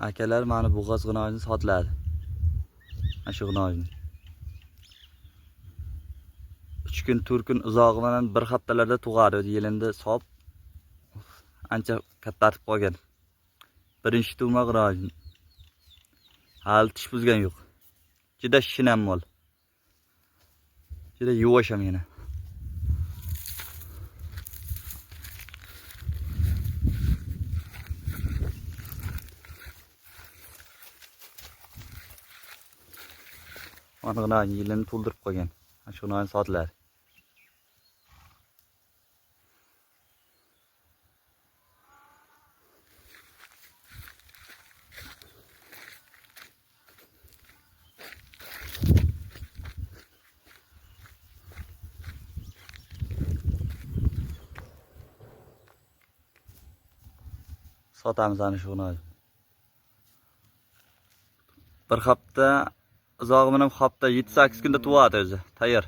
Akalar mana bu g'oz g'inojini sotiladi. Mana shu g'inojini. 3 kun, 4 kun uzog'i bilan bir haftalarda tug'adi. Yilindi sop ancha kattarib qolgan. Birinchi tug'ma g'inojini. Hali tish buzgan yo'q. Juda shinam mol. Juda yuvosh ham yana. Mana g'inojini yilini to'ldirib qo'ygan. Mana shu g'inojini sotiladi. Sotamiz ana shu g'inojini. Bir hafta uzog'i bilan hafta 7-8 kunda tug'adi o'zi. Tayyor.